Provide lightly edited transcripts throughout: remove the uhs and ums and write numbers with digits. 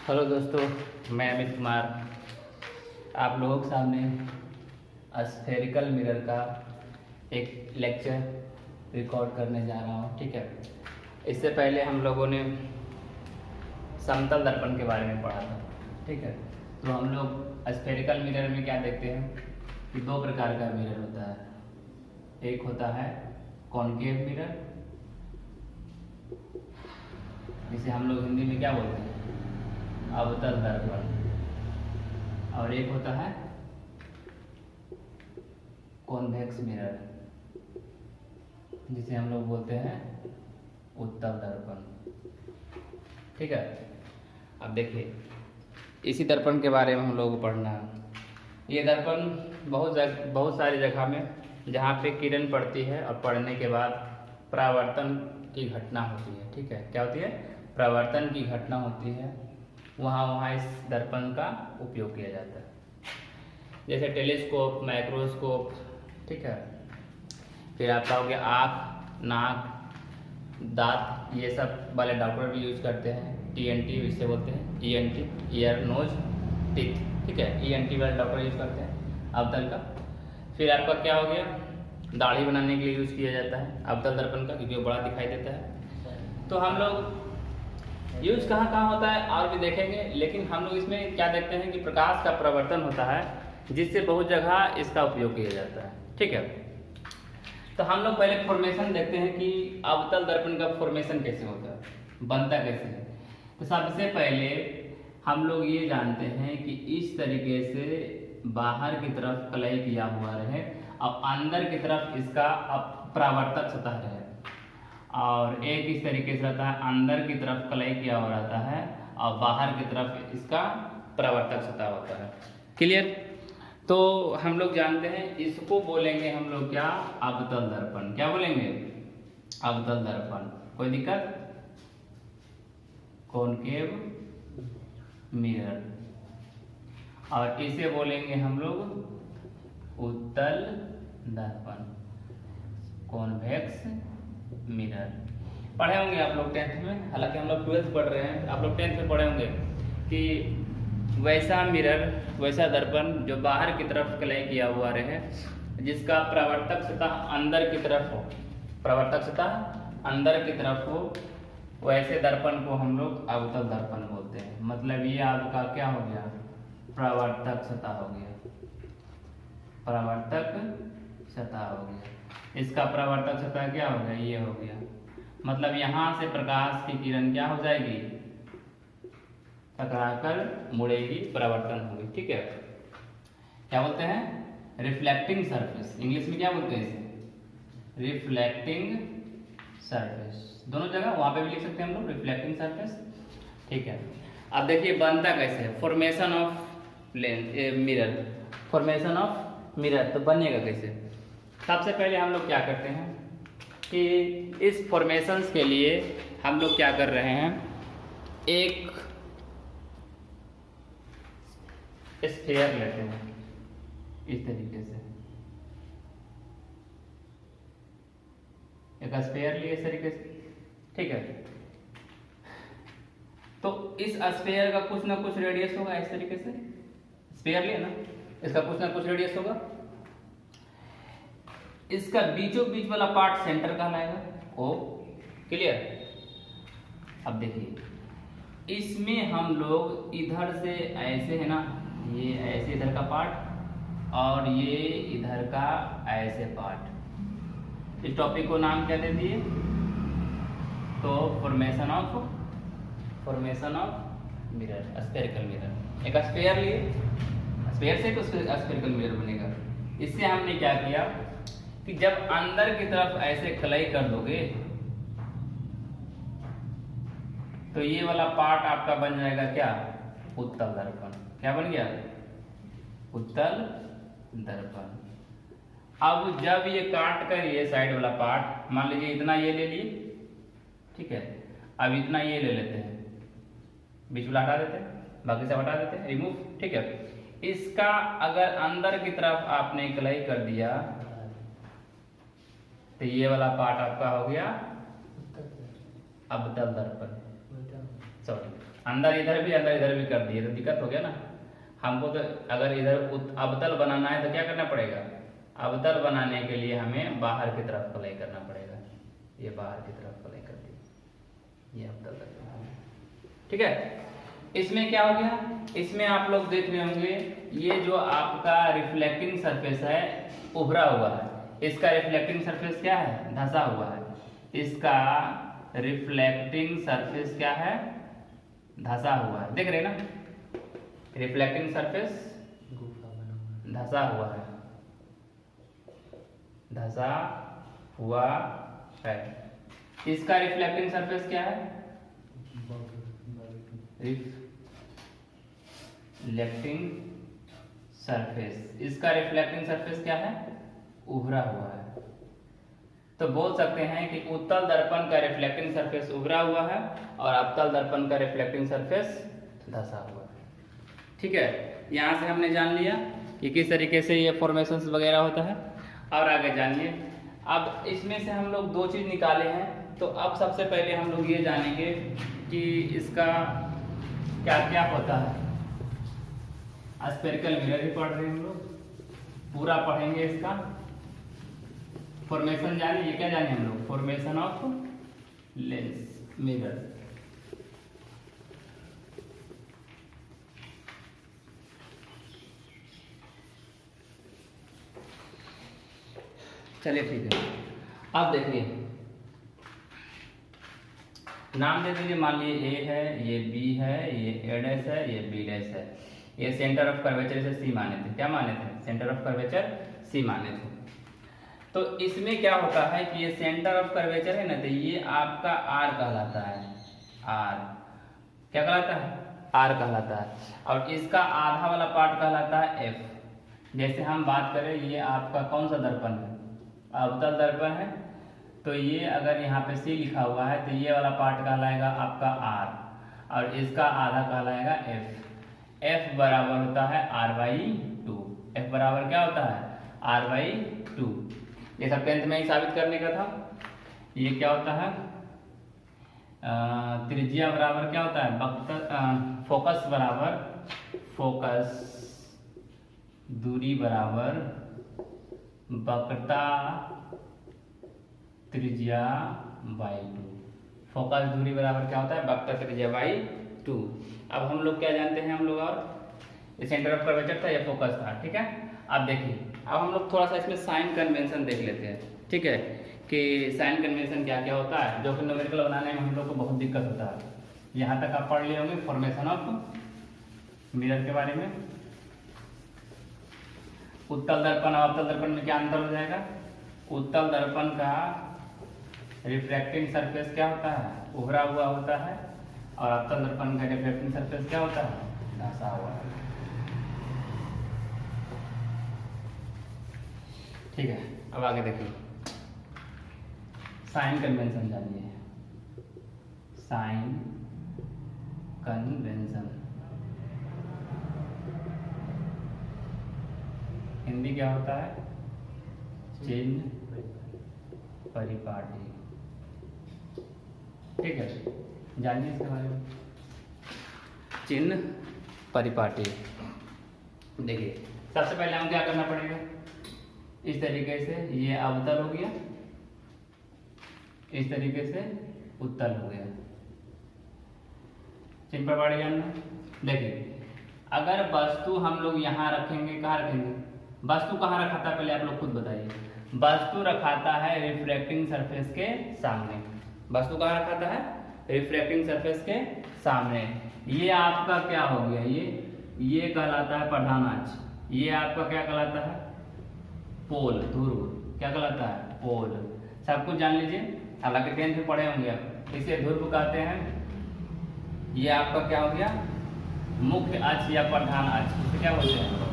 Hello दोस्तों, मैं अमित कुमार आप लोगों के सामने स्फेरिकल मिरर का एक लेक्चर रिकॉर्ड करने जा रहा हूँ। ठीक है, इससे पहले हम लोगों ने समतल दर्पण के बारे में पढ़ा था। ठीक है, तो हम लोग स्फेरिकल मिरर में क्या देखते हैं कि दो प्रकार का मिरर होता है। एक होता है कॉनकेव मिरर, जिसे हम लोग हिंदी में क्या बोलते हैं, अवतल दर्पण, और एक होता है कॉन्वेक्स मिरर, जिसे हम लोग बोलते हैं उत्तल दर्पण। ठीक है, अब देखिए इसी दर्पण के बारे में हम लोग को पढ़ना है। ये दर्पण बहुत सारी जगह में जहाँ पे किरण पड़ती है और पड़ने के बाद परावर्तन की घटना होती है। ठीक है, क्या होती है, परावर्तन की घटना होती है, वहाँ इस दर्पण का उपयोग किया जाता है। जैसे टेलीस्कोप, माइक्रोस्कोप, ठीक है, फिर आपका हो गया आँख, नाक, दांत, ये सब वाले डॉक्टर भी यूज करते हैं। टीएनटी इससे बोलते हैं, ईएनटी, ईयर नोज टीथ। ठीक है, ईएनटी वाले डॉक्टर यूज करते हैं अवतल का। फिर आपका क्या हो गया, दाढ़ी बनाने के लिए यूज किया जाता है अवतल दर्पण का, क्योंकि वो बड़ा दिखाई देता है। तो हम लोग यूज कहाँ कहाँ होता है और भी देखेंगे, लेकिन हम लोग इसमें क्या देखते हैं कि प्रकाश का परावर्तन होता है, जिससे बहुत जगह इसका उपयोग किया जाता है। ठीक है, तो हम लोग पहले फॉर्मेशन देखते हैं कि अवतल दर्पण का फॉर्मेशन कैसे होता है, बनता कैसे है। तो सबसे पहले हम लोग ये जानते हैं कि इस तरीके से बाहर की तरफ कलई किया हुआ रहे और अंदर की तरफ इसका परावर्तक सतह रहे, और एक इस तरीके से रहता है, अंदर की तरफ कलई किया हुआ रहता है और बाहर की तरफ इसका परावर्तक सतह होता है। क्लियर? तो हम लोग जानते हैं, इसको बोलेंगे हम लोग क्या, अवतल दर्पण। क्या बोलेंगे, अवतल दर्पण। कोई दिक्कत? Concave mirror. और इसे बोलेंगे हम लोग उत्तल दर्पण, कॉन्वेक्स मिरर। पढ़े होंगे आप लोग 10th में, हालांकि हम लोग 12th पढ़ रहे हैं, आप लोग 10th में पढ़े होंगे कि वैसा मिरर, वैसा दर्पण जो बाहर की तरफ कलई किया हुआ रहे, जिसका परावर्तक सतह अंदर की तरफ हो, परावर्तक सतह अंदर की तरफ हो, वैसे दर्पण को हम लोग अवतल दर्पण बोलते हैं। मतलब ये आपका क्या हो गया, परावर्तक सतह हो गया, परावर्तक सतह हो गया। इसका परावर्तक सतह क्या हो गया, ये हो गया। मतलब यहाँ से प्रकाश की किरण क्या हो जाएगी, टकराकर मुड़ेगी, परावर्तन होगी। ठीक है, क्या बोलते हैं, रिफ्लेक्टिंग सरफेस। इंग्लिश में क्या बोलते हैं इसे, रिफ्लेक्टिंग सरफेस। दोनों जगह वहां पे भी लिख सकते हैं हम लोग, रिफ्लेक्टिंग सरफेस। ठीक है, अब देखिए बनता कैसे है, formation of mirror, formation of mirror. तो बनेगा कैसे, सबसे पहले हम लोग क्या करते हैं कि इस फॉर्मेशंस के लिए हम लोग क्या कर रहे हैं, एक स्फीयर लेते हैं इस तरीके से, एक स्फीयर लिए इस तरीके से। ठीक है, तो इस स्फीयर का कुछ ना कुछ रेडियस होगा, इस तरीके से स्फीयर लिए ना, इसका कुछ ना कुछ रेडियस होगा। इसका बीचों बीच वाला पार्ट सेंटर कहलाएगा, ओ। क्लियर? अब देखिए इसमें हम लोग इधर से ऐसे है ना, ये ऐसे इधर का पार्ट और ये इधर का ऐसे पार्ट, इस टॉपिक को नाम क्या दे दिए, तो formation of mirror, spherical mirror. एक स्फीयर लिए, स्फीयर से तो स्फेरिकल मिरर बनेगा। इससे हमने क्या किया कि जब अंदर की तरफ ऐसे कलई कर दोगे तो ये वाला पार्ट आपका बन जाएगा क्या, उत्तल दर्पण। क्या बन गया, उत्तल दर्पण। अब जब ये काट कर ये साइड वाला पार्ट, मान लीजिए इतना ये ले लिए, ठीक है, अब इतना ये ले लेते हैं, बीच वाला हटा देते हैं, बाकी सब हटा देते हैं, रिमूव। ठीक है, इसका अगर अंदर की तरफ आपने कलई कर दिया तो ये वाला पार्ट आपका हो गया अवतल दर्पण, सॉरी अंदर इधर भी अंदर इधर भी कर दिए तो दिक्कत हो गया ना। हमको तो अगर इधर अवतल बनाना है तो क्या करना पड़ेगा, अवतल बनाने के लिए हमें बाहर की तरफ फ्लाई करना पड़ेगा। ये बाहर की तरफ फ्लाई कर दी, ये अवतल तक। ठीक है, इसमें क्या हो गया, इसमें आप लोग देख रहे होंगे ये जो आपका रिफ्लेक्टिंग सरफेस है उभरा हुआ है, इसका रिफ्लेक्टिंग सरफेस क्या है, धंसा हुआ है। इसका रिफ्लेक्टिंग सरफेस क्या है, धंसा हुआ है। देख रहे हैं ना, रिफ्लेक्टिंग सरफेस धंसा हुआ है, धंसा हुआ है। इसका रिफ्लेक्टिंग सरफेस क्या है, रिफ्लेक्टिंग सरफेस। इसका रिफ्लेक्टिंग सरफेस क्या है, उभरा हुआ है। तो बोल सकते हैं कि उत्तल दर्पण का रिफ्लेक्टिंग सरफेस उभरा हुआ है और अवतल दर्पण का रिफ्लेक्टिंग सरफेस धंसा हुआ है। ठीक है, यहाँ से हमने जान लिया कि किस तरीके से ये फॉर्मेशंस वगैरह होता है। और आगे जानिए, अब इसमें से हम लोग दो चीज़ निकाले हैं, तो अब सबसे पहले हम लोग ये जानेंगे कि इसका क्या क्या होता है। स्फेरिकल मिरर ही पढ़ रहे हैं हम लोग, पूरा पढ़ेंगे इसका फॉर्मेशन जाने। ये क्या जाने हम लोग, फॉर्मेशन ऑफ लेंस मिरर। चलिए ठीक है, अब देखिए नाम दे दीजिए। मान लीजिए ए है, ये बी है, ये ए डैश है, ये बी डैश है। ये सेंटर ऑफ कर्वेचर से सी माने थे, क्या माने थे, सेंटर ऑफ कर्वेचर सी माने थे। तो इसमें क्या होता है कि ये सेंटर ऑफ कर्वेचर है ना, तो ये आपका आर कहलाता है, आर क्या कहलाता है, आर कहलाता है। और इसका आधा वाला पार्ट कहलाता है एफ। जैसे हम बात करें, ये आपका कौन सा दर्पण है, अवतल दर्पण है, तो ये अगर यहाँ पे सी लिखा हुआ है तो ये वाला पार्ट कहलाएगा आपका आर और इसका आधा कहलाएगा एफ। एफ बराबर होता है आर बाई टू। एफ बराबर क्या होता है, आर बाई टू। ये सब 10th में ही साबित करने का था। ये क्या होता है, त्रिज्या बराबर क्या होता है, वक्र, फोकस बराबर, फोकस दूरी बराबर वक्रता त्रिज्या बाई टू। फोकस दूरी बराबर क्या होता है, वक्रता त्रिज्या बाई टू। अब हम लोग क्या जानते हैं, हम लोग और ये सेंटर ऑफ कर्वेचर था, ये फोकस था। ठीक है, अब देखिए, अब हम लोग थोड़ा सा इसमें साइन कन्वेंशन देख लेते हैं। ठीक है, कि साइन कन्वेंशन क्या क्या होता है, जो कि न्यूमेरिकल बनाने में हम लोग को बहुत दिक्कत होता है। यहाँ तक आप पढ़ लिए होंगे फॉर्मेशन ऑफ मिरर के बारे में। उत्तल दर्पण और अवतल दर्पण में क्या अंतर हो जाएगा, उत्तल दर्पण का रिफ्रैक्टिंग सरफेस क्या होता है, उभरा हुआ होता है, और अवतल दर्पण का रिफ्रैक्टिंग सरफेस क्या होता है, धंसा हुआ है। ठीक है, अब आगे देखिए, साइन कन्वेंशन जानिए। साइन कन्वेंशन हिंदी क्या होता है, चिन्ह परिपाटी। ठीक है, जानिए इसके बारे में। चिन्ह परिपाटी, देखिए सबसे पहले हम क्या करना पड़ेगा, इस तरीके से ये अवतल हो गया, इस तरीके से उत्तल हो गया। चिन्ह परिपाटी जानना। देखिए, अगर वस्तु हम लोग यहाँ रखेंगे, कहाँ रखेंगे, वस्तु कहाँ रखा था पहले आप लोग खुद बताइए। वस्तु रखाता है रिफ्लेक्टिंग सरफेस के सामने। वस्तु कहाँ रखाता है, रिफ्लेक्टिंग सरफेस के सामने। ये आपका क्या हो गया, ये कहलाता है प्रधान अक्ष। ये आपका क्या कहलाता है, पोल, ध्रुव। क्या कहलाता है, पोल। सब कुछ जान लीजिए, हालांकि 10th में पढ़े होंगे आप। इसे ध्रुव कहते हैं। ये आपका क्या हो गया, मुख्य अक्ष या प्रधान अक्ष। इसे क्या बोलते हैं,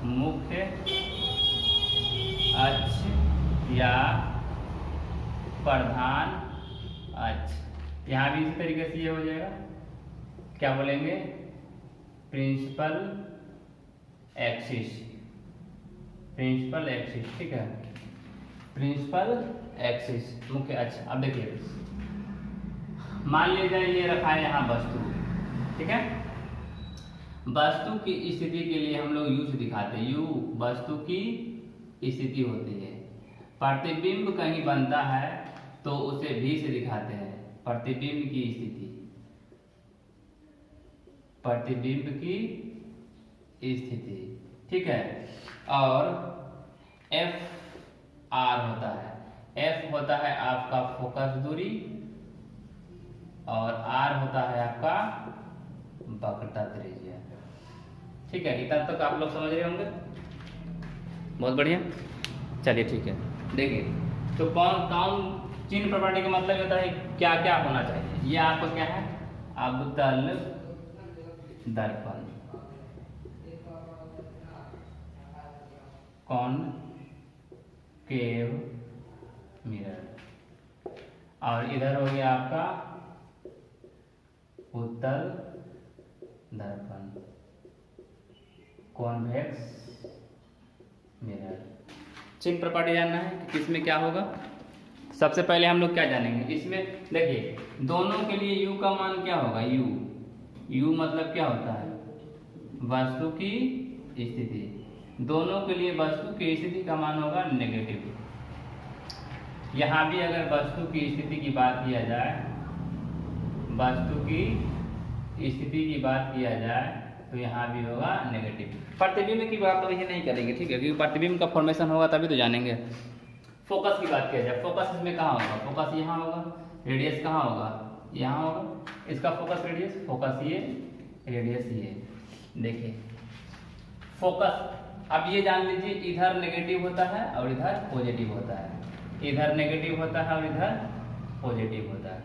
मुख्य अक्ष या प्रधान अक्ष। यहाँ भी इसी तरीके से ये हो जाएगा, क्या बोलेंगे, प्रिंसिपल एक्सिस। प्रिंसिपल एक्सिस, ठीक है, प्रिंसिपल एक्सिस, मुख्य अक्ष। अब देखिए, मान लीजिए ये रखा है यहाँ वस्तु, ठीक है। वस्तु की स्थिति के लिए हम लोग यू से दिखाते हैं। यू वस्तु की स्थिति होती है। प्रतिबिंब कहीं बनता है तो उसे भी से दिखाते हैं। प्रतिबिंब की स्थिति, प्रतिबिंब की स्थिति, ठीक है। और एफ आर होता है। एफ होता है आपका फोकस दूरी और आर होता है आपका वक्रता त्रिज्या, ठीक है। इतना तक आप लोग समझ रहे होंगे, बहुत बढ़िया। चलिए ठीक है, देखिए तो कौन चिन्ह प्रॉपर्टी का मतलब होता है क्या क्या होना चाहिए। ये आपका क्या है, अवतल दर्पण, कॉनकेव मिरर, और इधर हो गया आपका उत्तल दर्पण, कॉन्वेक्स मिरर। चिन्ह प्रॉपर्टी जानना है कि किसमें क्या होगा। सबसे पहले हम लोग क्या जानेंगे इसमें, देखिए दोनों के लिए u का मान क्या होगा। u मतलब क्या होता है, वस्तु की स्थिति। दोनों के लिए वस्तु की स्थिति का मान होगा नेगेटिव। यहाँ भी अगर वस्तु की स्थिति की बात किया जाए, वस्तु की स्थिति की बात किया जाए तो यहाँ भी होगा नेगेटिव। प्रतिबिंब की बात तो ये नहीं करेंगे, ठीक है, क्योंकि प्रतिबिंब का फॉर्मेशन होगा तभी तो जानेंगे। फोकस की बात किया जाए, फोकस इसमें कहाँ होगा, फोकस यहाँ होगा। रेडियस कहाँ होगा, यहाँ होगा। इसका फोकस रेडियस, फोकस ये, रेडियस ये। देखिए फोकस, अब ये जान लीजिए इधर नेगेटिव होता है और इधर पॉजिटिव होता है, इधर नेगेटिव होता है और इधर पॉजिटिव होता है।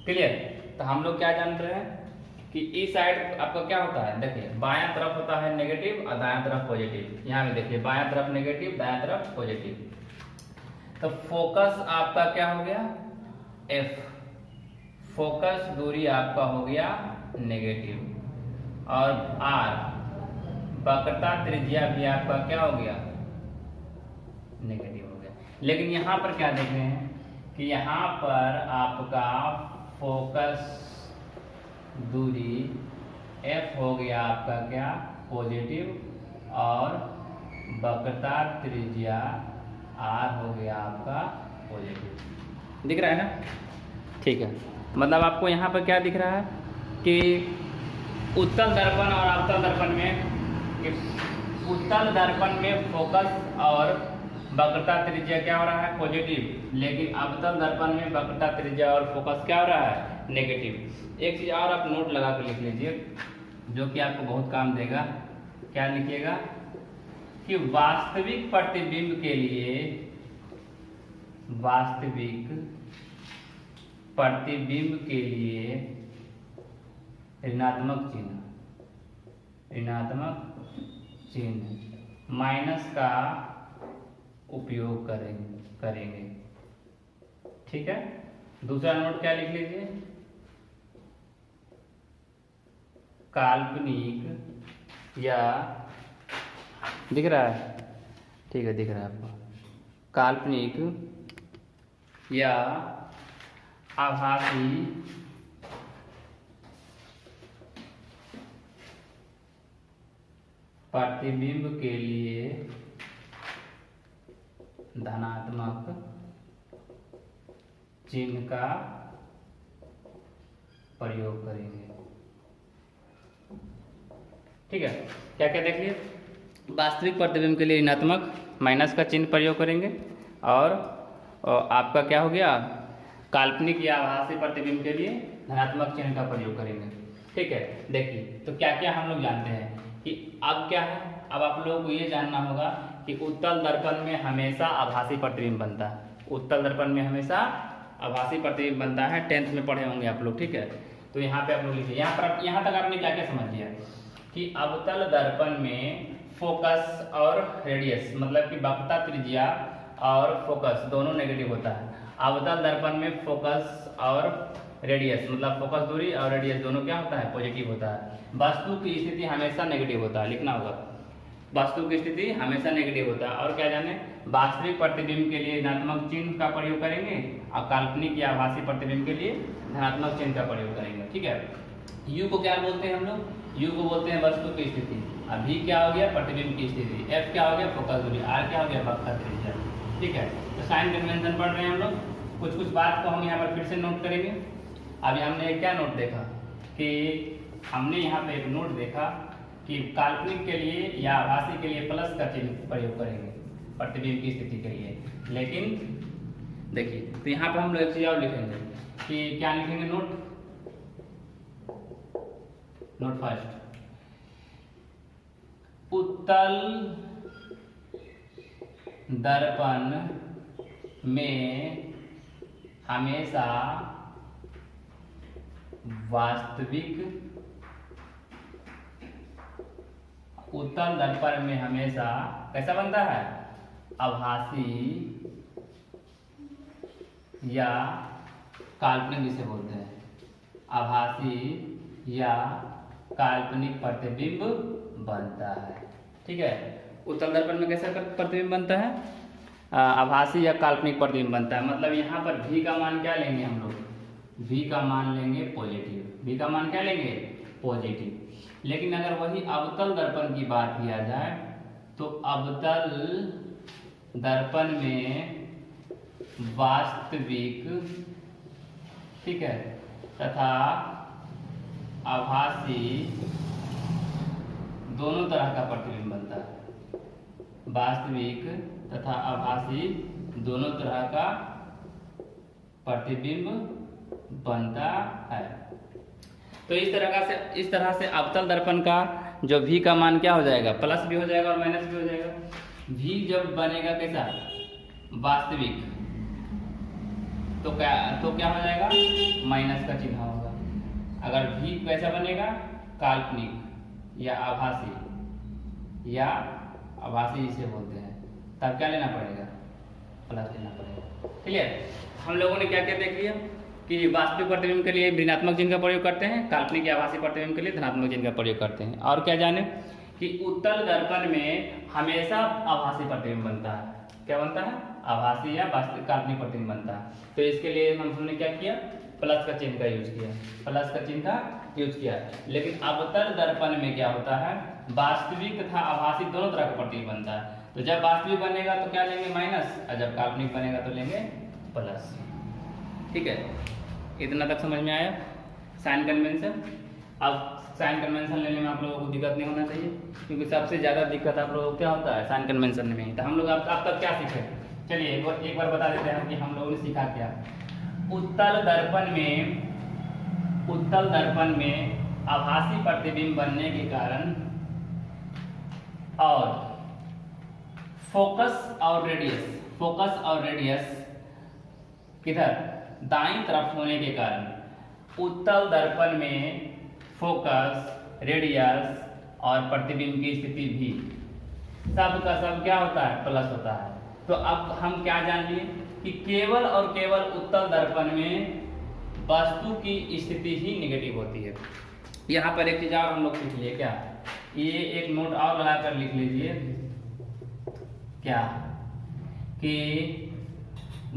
क्लियर। तो हम लोग क्या जान रहे हैं कि इस साइड आपका क्या होता है, देखिए बायां तरफ होता है नेगेटिव और दायां तरफ पॉजिटिव। यहाँ में देखिए बायां तरफ नेगेटिव, दायां तरफ पॉजिटिव। तो फोकस आपका क्या हो गया, एफ, फोकस दूरी आपका हो गया नेगेटिव, और आर वक्रता त्रिज्या भी आपका क्या हो गया, नेगेटिव हो गया। लेकिन यहाँ पर क्या देख रहे हैं कि यहाँ पर आपका फोकस दूरी एफ हो गया आपका क्या, पॉजिटिव, और वक्रता त्रिज्या आर हो गया आपका पॉजिटिव। दिख रहा है ना, ठीक है। मतलब आपको यहाँ पर क्या दिख रहा है कि उत्तल दर्पण और अवतल दर्पण में, उत्तल दर्पण में फोकस और वक्रता त्रिज्या क्या हो रहा है, पॉजिटिव, लेकिन अवतल दर्पण में वक्रता त्रिज्या और फोकस क्या हो रहा है, नेगेटिव। एक चीज और आप नोट लगा कर लिख लीजिए जो कि आपको बहुत काम देगा। क्या लिखिएगा कि वास्तविक प्रतिबिंब के लिए, वास्तविक प्रतिबिंब के लिए ऋणात्मक चिन्ह, ऋणात्मक चिन्ह माइनस का उपयोग करेंगे, ठीक है। दूसरा नोट क्या लिख लीजिए, काल्पनिक या, दिख रहा है, ठीक है दिख रहा है आपको, काल्पनिक या आभासी प्रतिबिंब के लिए धनात्मक चिन्ह का प्रयोग करेंगे, ठीक है। क्या क्या देख लिए, वास्तविक प्रतिबिंब के लिए ऋणात्मक माइनस का चिन्ह प्रयोग करेंगे, और आपका क्या हो गया, काल्पनिक या आभासी प्रतिबिंब के लिए धनात्मक चिन्ह का प्रयोग करेंगे, ठीक है। देखिए तो क्या क्या हम लोग जानते हैं कि अब क्या है, अब आप लोगों को ये जानना होगा कि उत्तल दर्पण में हमेशा आभासी प्रतिबिंब बनता है, उत्तल दर्पण में हमेशा आभासी प्रतिबिंब बनता है। 10th में पढ़े होंगे आप लोग, ठीक है। तो यहाँ पे आप लोग लिखिए, यहाँ तक आपने क्या क्या समझ लिया कि अवतल दर्पण में फोकस और रेडियस, मतलब कि वक्रता त्रिज्या और फोकस दोनों नेगेटिव होता है। अवतल दर्पण में फोकस और रेडियस, मतलब फोकस दूरी और रेडियस दोनों क्या होता है, पॉजिटिव होता है। वस्तु की स्थिति हमेशा नेगेटिव होता है, लिखना होगा। वस्तु की स्थिति हमेशा नेगेटिव होता है। और क्या जाने, वास्तविक प्रतिबिंब के लिए ऋणात्मक चिन्ह का प्रयोग करेंगे और काल्पनिक या आभासी प्रतिबिंब के लिए धनात्मक चिन्ह का प्रयोग करेंगे। ठीक है, यू को क्या बोलते हैं हम लोग, यू को बोलते हैं वस्तु की स्थिति, अब वी क्या हो गया प्रतिबिंब की स्थिति, एफ क्या हो गया फोकस दूरी, आर क्या हो गया वक्र त्रिज्या। ठीक है, तो साइन कन्वेंशन पढ़ रहे हैं हम लोग। कुछ कुछ बात को हम यहाँ पर फिर से नोट करेंगे। अभी हमने क्या नोट देखा कि हमने यहाँ पे एक नोट देखा कि काल्पनिक के लिए या आभासी के लिए प्लस का चिन्ह प्रयोग करेंगे प्रतिबिंब की स्थिति के लिए। लेकिन देखिए, तो यहाँ पे हम लोग एक चीज और लिखेंगे कि क्या लिखेंगे, नोट फर्स्ट, उत्तल दर्पण में हमेशा वास्तविक, उत्तल दर्पण में हमेशा कैसा बनता है, आभासी या काल्पनिक जिसे बोलते हैं, आभासी या काल्पनिक प्रतिबिंब बनता है। ठीक है, उत्तल दर्पण में कैसा प्रतिबिंब बनता है, आभासी या काल्पनिक प्रतिबिंब बनता है। मतलब यहाँ पर v का मान क्या लेंगे हम लोग, v का मान लेंगे पॉजिटिव, v का मान क्या लेंगे पॉजिटिव। लेकिन अगर वही अवतल दर्पण की बात किया जाए तो अवतल दर्पण में वास्तविक, ठीक है, तथा आभासी दोनों तरह का प्रतिबिंब बनता है, वास्तविक तथा आभासी दोनों तरह का प्रतिबिंब बनता है। तो इस तरह से अवतल दर्पण का जो v का मान क्या हो जाएगा, प्लस भी हो जाएगा और माइनस भी हो जाएगा। v जब बनेगा कैसा वास्तविक, तो क्या हो जाएगा, माइनस का चिन्ह होगा। अगर v कैसा बनेगा काल्पनिक या आभासी जिसे बोलते हैं, तब क्या लेना पड़ेगा, प्लस लेना पड़ेगा। क्लियर, हम लोगों ने क्या क्या देख लिया कि वास्तविक प्रतिबिंब के लिए ऋणात्मक चिन्ह का प्रयोग करते हैं, काल्पनिक या आभासी प्रतिबिंब के लिए धनात्मक चिन्ह का प्रयोग करते हैं। और क्या जाने कि उत्तल दर्पण में हमेशा आभासी प्रतिबिंब बनता है, क्या बनता है, आभासी या वास्तविक काल्पनिक प्रतिबिंब बनता है। तो इसके लिए हमने क्या किया, प्लस का चिन्ह का यूज किया, प्लस का चिन्ह का यूज किया। लेकिन अवतल दर्पण में क्या होता है, वास्तविक तथा आभासी दोनों तरह का प्रतिबिंब बनता है। तो जब वास्तविक बनेगा तो क्या लेंगे माइनस, और जब काल्पनिक बनेगा तो लेंगे प्लस। ठीक है, इतना तक समझ में आया साइन कन्वेंशन। अब साइन कन्वेंशन लेने में आप लोगों को दिक्कत नहीं होना चाहिए, क्योंकि सबसे ज़्यादा दिक्कत आप लोगों को क्या होता है साइन कन्वेंशन में। तो हम लोग अब तक क्या सीखे, चलिए एक बार बता देते हैं कि हम लोगों ने सीखा क्या। उत्तल दर्पण में आभासी प्रतिबिंब बनने के कारण और फोकस और रेडियस किधर, दाईं तरफ होने के कारण उत्तल दर्पण में फोकस, रेडियस और प्रतिबिंब की स्थिति भी सब का सब क्या होता है, प्लस होता है। तो अब हम क्या जान लिए कि केवल और केवल उत्तल दर्पण में वस्तु की स्थिति ही निगेटिव होती है। यहाँ पर एक चीज और हम लोग सीख लिए, क्या, ये एक नोट और लगाकर लिख लीजिए, क्या कि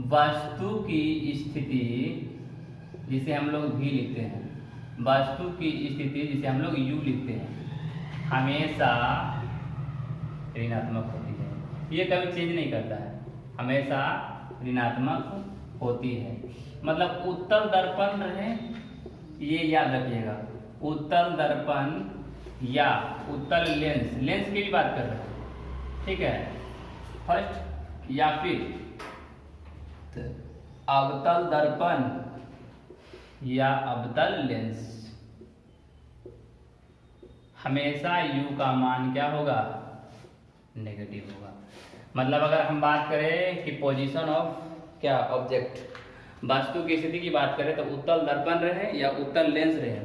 वस्तु की स्थिति जिसे हम लोग v लिखते हैं, वस्तु की स्थिति जिसे हम लोग u लिखते हैं, हमेशा ऋणात्मक होती है। ये कभी चेंज नहीं करता है, हमेशा ऋणात्मक होती है। मतलब उत्तल दर्पण रहे, ये याद रखिएगा, उत्तल दर्पण या उत्तल लेंस की भी बात कर रहे हैं, ठीक है, फर्स्ट, या फिर अवतल दर्पण या अवतल लेंस, हमेशा u का मान क्या होगा, नेगेटिव होगा। मतलब अगर हम बात करें कि पोजीशन ऑफ क्या ऑब्जेक्ट, वस्तु की स्थिति की बात करें तो उत्तल दर्पण रहे या उत्तल लेंस रहे,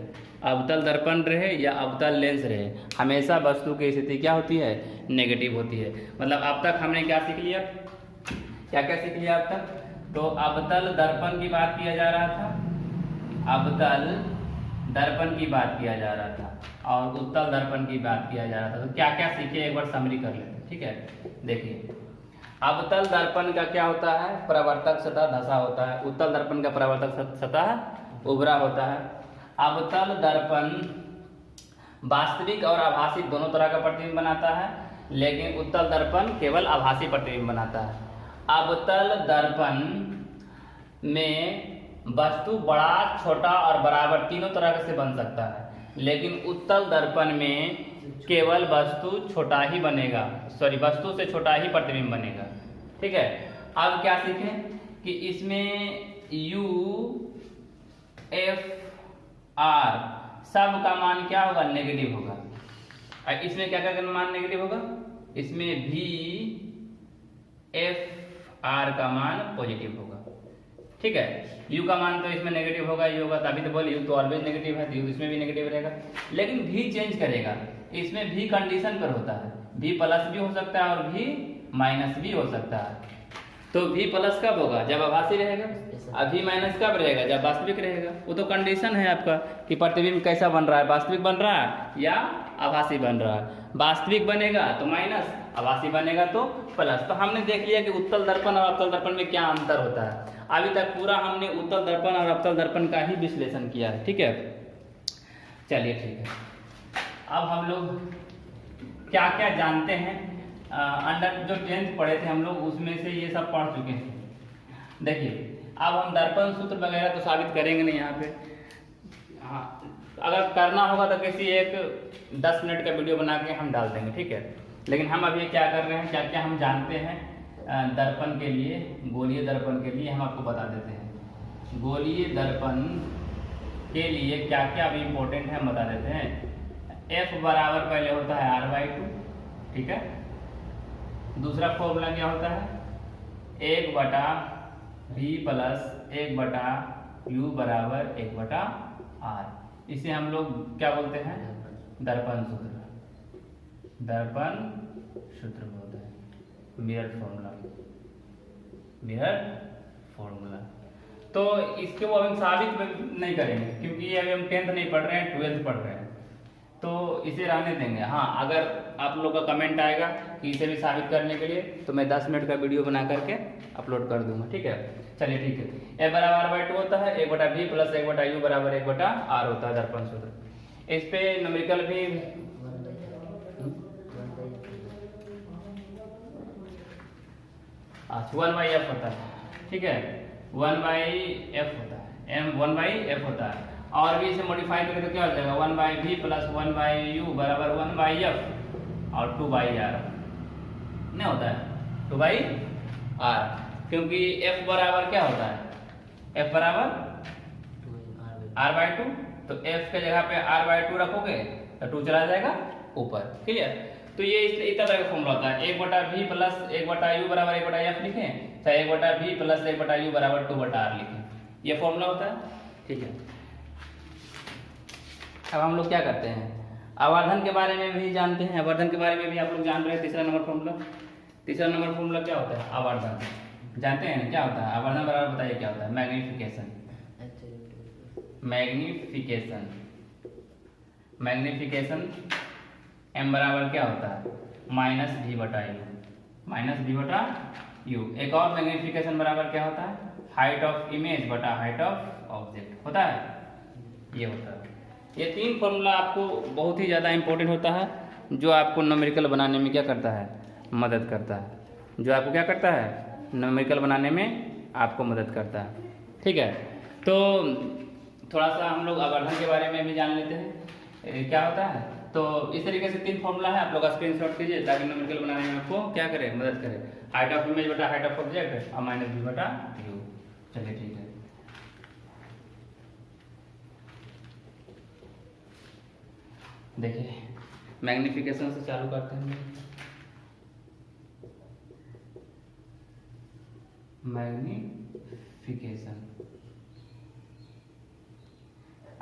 अवतल दर्पण रहे या अवतल लेंस रहे, हमेशा वस्तु की स्थिति क्या होती है, नेगेटिव होती है। मतलब अब तक हमने क्या सीख लिया, क्या क्या सीख लिया अब तक, तो अवतल दर्पण की बात किया जा रहा था, अवतल दर्पण की बात किया जा रहा था और उत्तल दर्पण की बात किया जा रहा था। तो क्या क्या सीखे एक बार समरी कर लेते हैं, ठीक है। देखिए, अवतल दर्पण का क्या होता है, परावर्तक सतह धसा होता है। उत्तल दर्पण का परावर्तक सतह उभरा होता है। अवतल दर्पण वास्तविक और आभासी दोनों तरह का प्रतिबिंब बनाता है, लेकिन उत्तल दर्पण केवल आभासी प्रतिबिंब बनाता है। अवतल दर्पण में वस्तु बड़ा, छोटा और बराबर तीनों तरह से बन सकता है, लेकिन उत्तल दर्पण में केवल वस्तु छोटा ही बनेगा, वस्तु से छोटा ही प्रतिबिंब बनेगा, ठीक है। अब क्या सीखें कि इसमें U F R सब का मान क्या होगा, नेगेटिव होगा। और इसमें क्या क्या मान नेगेटिव होगा, इसमें भी F R का मान पॉजिटिव होगा, ठीक है। U का मान तो इसमें नेगेटिव होगा, ये होगा, तभी तो बोले U तो ऑलवेज नेगेटिव है, तो U इसमें भी नेगेटिव रहेगा। लेकिन भी चेंज करेगा, इसमें भी कंडीशन पर होता है, भी प्लस भी हो सकता है और भी माइनस भी हो सकता है। तो भी प्लस कब होगा, जब आभासी रहेगा, और भी माइनस कब रहेगा, जब वास्तविक रहेगा। वो तो कंडीशन है आपका कि प्रतिबिंब कैसा बन रहा है, वास्तविक बन रहा है या आभासी बन रहा है। वास्तविक बनेगा तो माइनस, आभासी बनेगा तो प्लस। तो हमने देख लिया कि उत्तल दर्पण और अवतल दर्पण में क्या अंतर होता है। अभी तक पूरा हमने उत्तल दर्पण और अवतल दर्पण का ही विश्लेषण किया है, ठीक है। चलिए ठीक है, अब हम लोग क्या क्या जानते हैं, अंडर जो 10th पढ़े थे हम लोग उसमें से ये सब पढ़ चुके हैं। देखिए, अब हम दर्पण सूत्र वगैरह तो साबित करेंगे नहीं यहाँ पे, हाँ अगर करना होगा तो किसी एक 10 मिनट का वीडियो बना के हम डाल देंगे, ठीक है। लेकिन हम अभी क्या कर रहे हैं, क्या क्या हम जानते हैं दर्पण के लिए, गोलीय दर्पण के लिए हम आपको बता देते हैं। गोलीय दर्पण के लिए क्या क्या अभी इम्पोर्टेंट है हम बता देते हैं। F बराबर पहले होता है R/2, ठीक है। दूसरा फॉर्मूला क्या होता है, 1/V प्लस 1/U बराबर 1/R। इसे हम लोग क्या बोलते हैं, दर्पण सूत्र, दर्पण सूत्र बोलते हैं, मिरर फॉर्मूला, मिरर फॉर्मूला। तो इसके वो हम साबित नहीं करेंगे क्योंकि ये अभी हम 10th नहीं पढ़ रहे हैं, 12th पढ़ रहे हैं, तो इसे रहने देंगे। हाँ, अगर आप लोग का कमेंट आएगा कि इसे भी साबित करने के लिए, तो मैं 10 मिनट का वीडियो बना करके अपलोड कर दूंगा, ठीक है। चलिए ठीक है, F बराबर R/2 होता है, 1/V प्लस 1/U बराबर 1/R होता है दर्पण सूत्र। इस पे न्यूमेरिकल भी 1/F होता है, ठीक है, 1/F होता है, 1/F होता है। और भी इसे मॉडिफाई करें तो क्या हो जाएगा, 1/V प्लस 1/U बराबर 1/F और 2/R नहीं होता है, 2/R, क्योंकि F बराबर क्या होता है, F बराबर R/2, तो F के जगह पे R/2 रखोगे तो 2 चला जाएगा ऊपर, क्लियर। तो ये इतना तरह का फॉर्मूला होता है, 1/V प्लस 1/U बराबर 1/F लिखें, चाहे 1/V प्लस 1/U बराबर 2/R लिखें, ये फॉर्मूला होता है, ठीक है। अब हम लोग क्या करते हैं, आवर्धन के बारे में भी जानते हैं, आवर्धन के बारे में भी आप लोग जान रहे हैं। तीसरा नंबर फॉर्मूला, तीसरा नंबर फॉर्मूला क्या होता है, आवर्धन जानते हैं क्या होता है, आवर्धन बराबर बताइए क्या होता है, मैग्निफिकेशन, मैग्निफिकेशन, मैग्निफिकेशन m बराबर क्या होता है, -V/U, -V/U। एक और मैग्निफिकेशन बराबर क्या होता है, हाइट ऑफ इमेज बटा हाइट ऑफ ऑब्जेक्ट होता है, ये होता है। ये 3 फॉर्मूला आपको बहुत ही ज़्यादा इंपॉर्टेंट होता है, जो आपको न्यूमेरिकल बनाने में क्या करता है, मदद करता है, जो आपको क्या करता है, न्यूमेरिकल बनाने में आपको मदद करता है, ठीक है। तो थोड़ा सा हम लोग आवर्धन के बारे में भी जान लेते हैं क्या होता है। तो इस तरीके से 3 फॉर्मूला है, आप लोग स्क्रीनशॉट कीजिए ताकि न्यूमेरिकल बनाने में आपको क्या करे, मदद करे। हाइट ऑफ इमेज बटा हाइट ऑफ ऑब्जेक्ट और -V/U। चलिए ठीक है, देखिए मैग्निफिकेशन से चालू करते हैं। मैग्निफिकेशन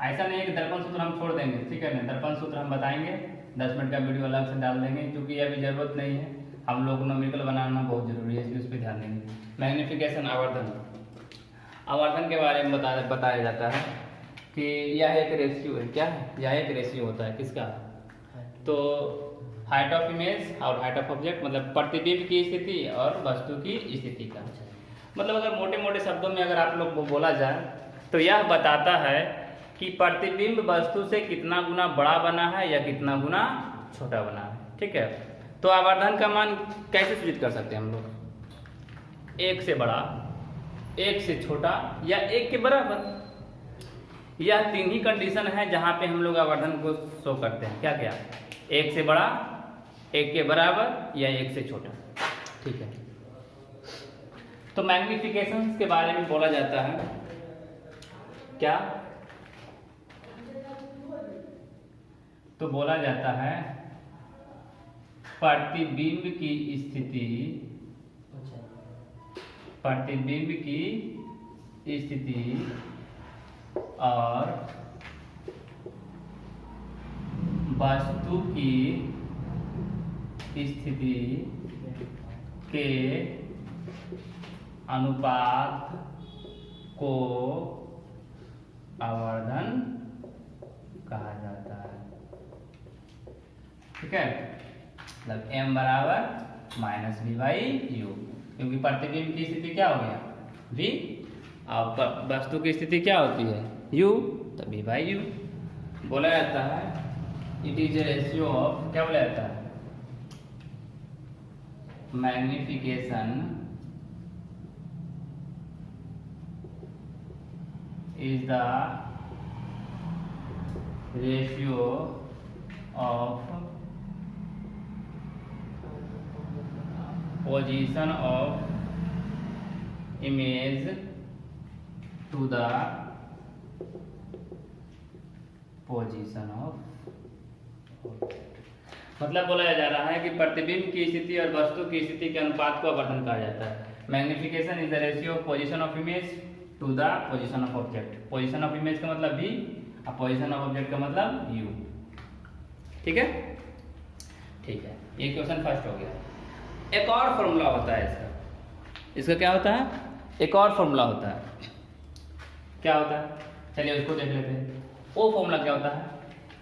ऐसा नहीं है कि दर्पण सूत्र हम छोड़ देंगे, ठीक है ना, दर्पण सूत्र हम बताएंगे, 10 मिनट का वीडियो अलग से डाल देंगे, क्योंकि अभी जरूरत नहीं है, हम लोग को न्यूमेरिकल बनाना बहुत जरूरी है, इसलिए उस पर ध्यान देंगे। मैग्निफिकेशन, आवर्धन, आवर्धन के बारे में बताया जाता है कि यह एक रेशियो है, क्या है, यह एक रेशियो होता है किसका, तो हाइट ऑफ इमेज और हाइट ऑफ ऑब्जेक्ट, मतलब प्रतिबिंब की स्थिति और वस्तु की स्थिति का। मतलब अगर मोटे मोटे शब्दों में अगर आप लोग को बोला जाए तो यह बताता है कि प्रतिबिंब वस्तु से कितना गुना बड़ा बना है या कितना गुना छोटा बना है। ठीक है, तो आवर्धन का मान कैसे सूचित कर सकते हैं हम लोग, एक से बड़ा, एक से छोटा या एक के बराबर। यह तीन ही कंडीशन है जहां पे हम लोग आवर्धन को शो करते हैं, क्या क्या, एक से बड़ा, एक के बराबर या एक से छोटा। ठीक है, तो मैग्निफिकेशन के बारे में बोला जाता है क्या, तो बोला जाता है प्रतिबिंब की स्थिति, प्रतिबिंब की स्थिति और वस्तु की स्थिति के अनुपात को आवर्धन कहा जाता है। ठीक है, मतलब m बराबर माइनस वी बाई यू, क्योंकि प्रतिबिंब की स्थिति क्या हो गया v और वस्तु की स्थिति क्या होती है u, तो v बाई यू। बोला जाता है it is a ratio of, क्या बोला जाता है, magnification is the ratio of position of image to the position of object। मतलब बोला जा रहा है कि प्रतिबिंब की स्थिति और वस्तु की स्थिति के अनुपात को आवर्धन कहा जाता है। Magnification is the ratio of position of image to the position of object. Position of image का मतलब v और पोजीशन ऑफ ऑब्जेक्ट का मतलब u। ठीक है, ठीक है, ये क्वेश्चन फर्स्ट हो गया। एक और फॉर्मूला होता है इसका क्या होता है, एक और फॉर्मूला होता है, क्या होता है, चलिए उसको देख लेते हैं। वो फॉर्मूला क्या होता है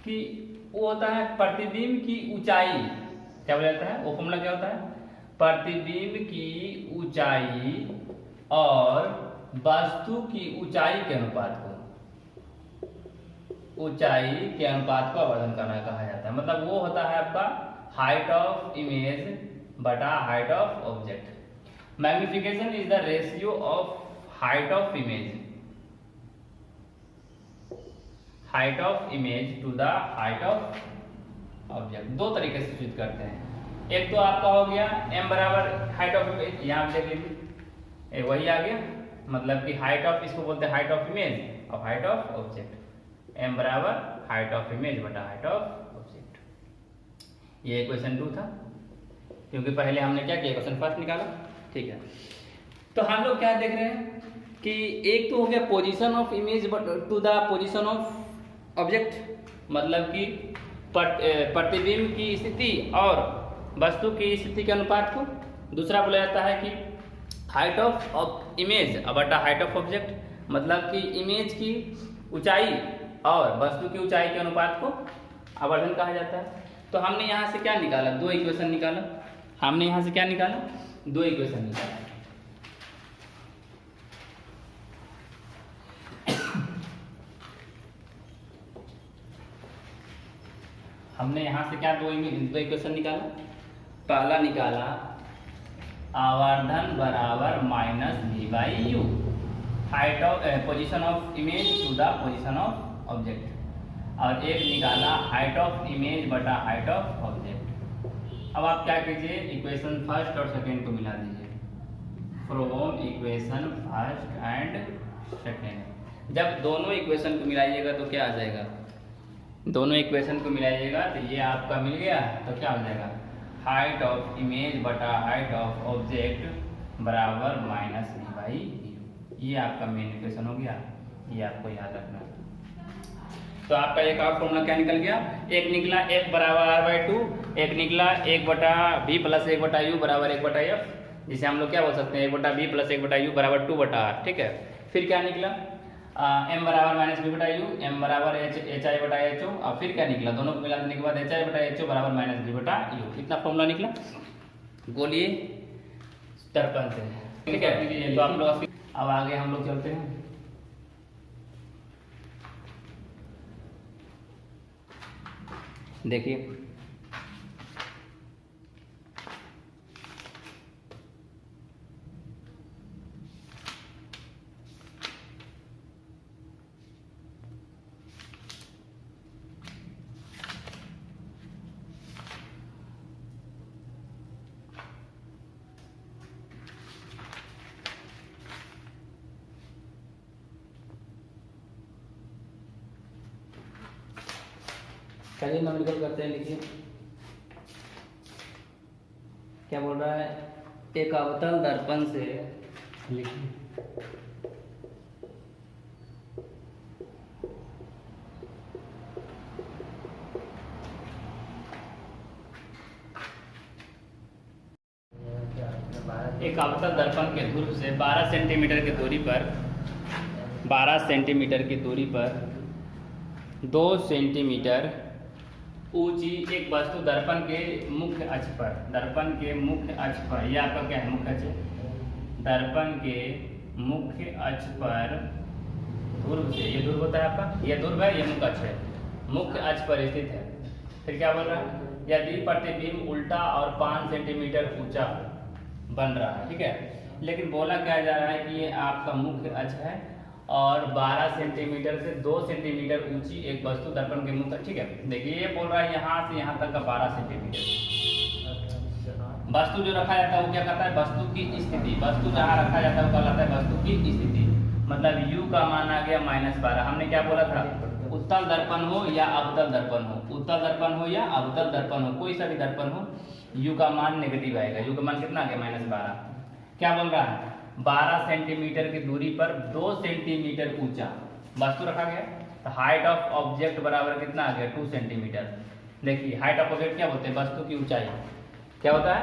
कि वो होता है प्रतिबिंब की ऊंचाई, क्या बोला जाता है, वो फॉर्मूला क्या होता है, प्रतिबिंब की ऊंचाई और वस्तु की ऊंचाई के अनुपात को, ऊंचाई के अनुपात को आवर्धन करना कहा जाता है। मतलब वो होता है आपका हाइट ऑफ इमेज बटा height of object. Magnification is the ratio of height of image, height of image to the height of object. दो तरीके से सूचित करते हैं, एक तो आपका हो गया m बराबर हाइट ऑफ इमेज, यहाँ आप देख लीजिए वही आ गया, मतलब कि हाइट ऑफ, इसको बोलते हैं हाइट ऑफ इमेज और हाइट ऑफ ऑब्जेक्ट। m बराबर हाइट ऑफ इमेज बटा हाइट ऑफ ऑब्जेक्ट। ये क्वेश्चन 2 था, क्योंकि पहले हमने क्या किया, क्वेश्चन फर्स्ट निकाला। ठीक है, तो हम लोग क्या देख रहे हैं कि एक तो हो गया position of image to the position of object, मतलब कि प्रतिबिंब की स्थिति और वस्तु की स्थिति के अनुपात को। दूसरा बोला जाता है कि हाइट ऑफ इमेज बटा हाइट ऑफ ऑब्जेक्ट, मतलब कि इमेज की ऊंचाई और वस्तु की ऊंचाई के अनुपात को आवर्धन कहा जाता है। तो हमने यहाँ से क्या निकाला, दो इक्वेशन निकाला, हमने यहाँ से क्या निकाला, दो इक्वेशन निकाला। हमने यहाँ से क्या दो इक्वेशन निकाला, पहला निकाला आवर्धन बराबर minus v by u, height of position of image to the position of object, और एक निकाला हाइट ऑफ इमेज बटा हाइट ऑफ ऑब्जेक्ट। अब आप क्या कीजिए, इक्वेशन फर्स्ट और सेकेंड को मिला दीजिए, from equation first and second. जब दोनों इक्वेशन को मिलाइएगा तो क्या आ जाएगा, दोनों इक्वेशन को मिलाइएगा तो ये आपका मिल गया, तो क्या हो जाएगा, हाइट ऑफ इमेज बटा हाइट ऑफ ऑब्जेक्ट बराबर माइनस वी बाई यू। ये आपका मेन इक्वेशन हो गया, ये आपको याद रखना है। तो आपका एक और फॉर्मूला क्या निकल गया, एक निकला f बराबर r/2, एक निकला 1 बटा v प्लस 1 बटा u बराबर 1 बटा f, जिसे हम लोग क्या बोल सकते हैं 1 बटा v प्लस 1 बटा u बराबर 2 बटा r। ठीक है, फिर क्या निकला, एम बराबर माइनस बी बटा यू, एम बराबर एच आई बटा एच ओ, और फिर क्या निकला, दोनों को मिला देने के बाद एच आई बटा एच ओ बराबर माइनस बी बटा यू, कितना फॉर्मूला निकला गोलीय दर्पण से, ठीक है। तो आप लोग अब आगे हम लोग चलते हैं। देखिए चलिए नंबर करते हैं, लिखिए क्या बोल रहा है, एक अवतल दर्पण से, लिखिए एक अवतल दर्पण के ध्रुव से 12 सेंटीमीटर की दूरी पर 12 सेंटीमीटर की दूरी पर 2 सेंटीमीटर ऊंची एक वस्तु दर्पण के मुख्य अक्ष पर, दर्पण के मुख्य अक्ष पर, यह आपका क्या है मुख्य अक्ष, दर्पण के मुख्य अक्ष पर ध्रुव से, ये ध्रुव होता है आपका, ये ध्रुव है, ये मुख्य अक्ष है, मुख्य अक्ष पर स्थित है। फिर क्या बोल रहा है, यदि प्रतिबिंब उल्टा और 5 सेंटीमीटर ऊंचा बन रहा है, ठीक है। लेकिन बोला क्या जा रहा है कि ये आपका मुख्य अक्ष है और 12 सेंटीमीटर से 2 सेंटीमीटर ऊंची एक वस्तु दर्पण के मुख्य, ठीक है। देखिए ये बोल रहा है यहाँ से यहाँ तक का 12 सेंटीमीटर वस्तु जो रखा जाता है वो क्या करता है, वस्तु की स्थिति, वस्तु जहाँ रखा जाता है वो कहलाता है वस्तु की स्थिति, मतलब u का मान आ गया -12। हमने क्या बोला था, उत्तल दर्पण हो या अवतल दर्पण हो, उत्तल दर्पण हो या अवतल दर्पण हो, कोई सा भी दर्पण हो, u का मान नेगेटिव आएगा। u का मान कितना आ गया -12। क्या बोल रहा है, 12 सेंटीमीटर की दूरी पर 2 सेंटीमीटर ऊंचा वस्तु रखा गया, तो हाइट ऑफ ऑब्जेक्ट बराबर कितना आ गया 2 सेंटीमीटर। देखिए हाइट ऑफ ऑब्जेक्ट क्या बोलते हैं, वस्तु की ऊंचाई, क्या होता है,